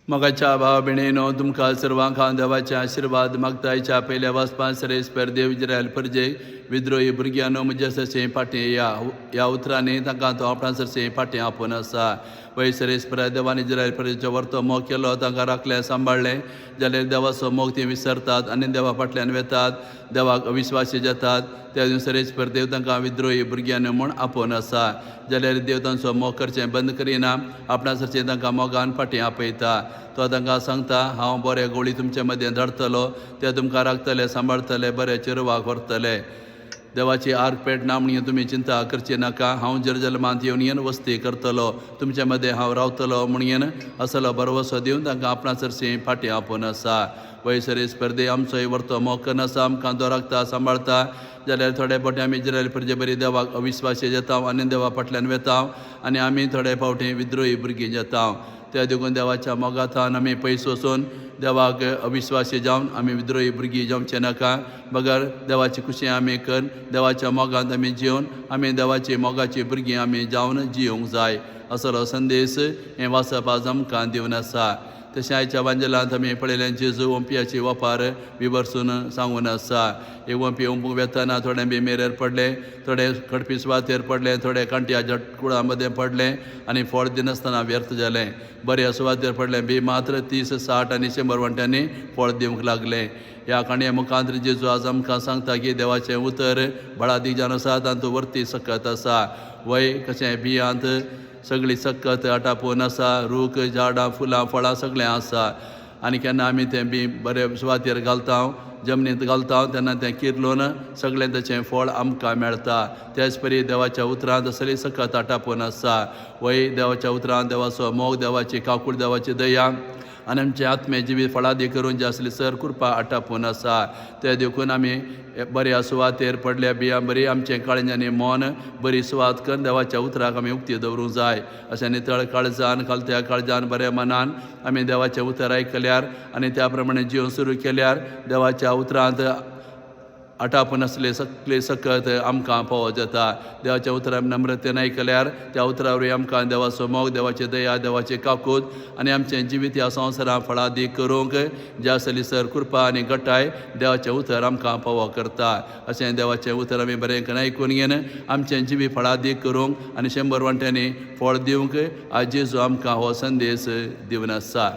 मोगाच्या भाव भयणीनो तुमकां सर्वांक हांव देवाचे आशिर्वाद मागतायच्या पयल्या वचपान सरेस्पर देव इज्रायल परजे विद्रोही भुरग्यांनो म्हजे सरसे फाटीं ह्या उतरांनी तांकां तो आपणा सरसे फाटीं आपोवन आसा वय सरेस्पर देवान इज्रायल परजेचो व्हरतो मोग केलो तांकां राखलें सांबाळलें जाल्यार देवाचो मोग तीं विसरतात आनी देवा फाटल्यान वेतात देवाक अविश्वासी जातात त्या दिवस सरेस्पर देव तांकां विद्रोही भुरग्यांनी म्हूण आपोवन आसा जाल्यार देव तांचो मोग करचें बंद करिना आपणा सरचें तांकां मोगान फाटीं आपयता तो तांकां सांगता हांव बरें गोळी तुमचे मदें धाडटलो ते तुमकां राखतले सांबाळटले बरे चिरवाक व्हरतले देवाची आर्क पेटना म्हणून तुमी चिंता करची नाका हांव जेरुसलेमांत येवन वस्ती करतलो तुमचे मदें हांव रावतलो म्हणून असलो भरवसो दिवन तांकां आपणा सरशी फाटीं आपोवन आसा वय सरेस्पर देव आमचोय व्हरतो मोग करनासा आमकां तो राखता सांबाळता जाल्यार थोडे फावटी आमी इज्रायल परजे बरी देवाक अविश्वासी जाता आनी देवा फाटल्यान वेता आनी आमी थोडे फावटी विद्रोही भुरगीं जाता त्या देखून देवाच्या मोगांतल्यान आमी पयस वचून देवाक अविश्वासी जावन आमी विद्रोही भुरगीं जावचें नाका बगर देवाची खुशी आमी कर देवाच्या मोगांत आमी जिवन आमी देवाची मोगाची भुरगीं आमी जावन जियोंक जाय असलो संदेश हें वाचप आज आमकां दिवन आसा तशें आयच्या वांजेलांत आमी पळयलें जेजू ओंपियाची वापार विवर्सून सांगून आसा एक ओंपी ओंपूंक वेतना थोडे बेमेरेर पडले थोडे खडपी सुवातेर पडले थोडे कांट्याच्या कुळा मदें पडले आनी फळ दिनासतना व्यर्थ जालें बऱ्या सुवातेर पडलें बी मात्र 30, 60 आनी 100 वंट्यांनी फळ दिवंक लागलें ह्या काणये मुखांतर जेजू आज आमकां सांगता की देवाचें उतर बळादी जावन आसा तातूंत वर्ती सकत आसा वय कशें बियांत सगळी सकत आटापून आसा रूख झाडां फुलां फळां सगळें आसा आनी केन्ना आमी तें बी बरे सुवातेर घालता जमनींत घालता तेन्ना तें किरलोवन सगळें तेचें फळ आमकां मेळटा तेच परी देवाच्या उतरांत सगळी सकत आटापून आसा वय देवाच्या उतरांत देवाचो मोग देवाची काकूळ देवाची दया आनी आमचे आत्मे जिवी फळादी करून जे आसली सर कृपा आटापून आसा ते देखून आमी बऱ्या सुवातेर पडल्या बियां बरी आमचें काळजांनी मन बरी सुवात करून देवाच्या उतराक आमी उक्ती दवरूंक जाय अशें नितळ काळजान खालत्या काळजान बऱ्या मनान आमी देवाचें उतर आयकल्यार आनी त्या प्रमाणे जिवन सुरू केल्यार देवाच्या उतरांत आटापून आसले सगळे सकत आमकां फावो जाता देवाच्या उतरां नम्रतेन आयकल्यार त्या उतरा वरवीं आमकां देवाचो मोग देवाची दया देवाची काकूट आनी आमचें जिवीत ह्या संवसारांत फळादी करूंक जे आसली सर कृपा आनी गटाय देवाचें उतर आमकां फावो करता अशें देवाचें उतर आमी बरें करून आयकून घेवन आमचें जिवी फळादी करूंक आनी 100 वंट्यांनी फळ दिवंक आज जेजू आमकां हो संदेश दिवन आसा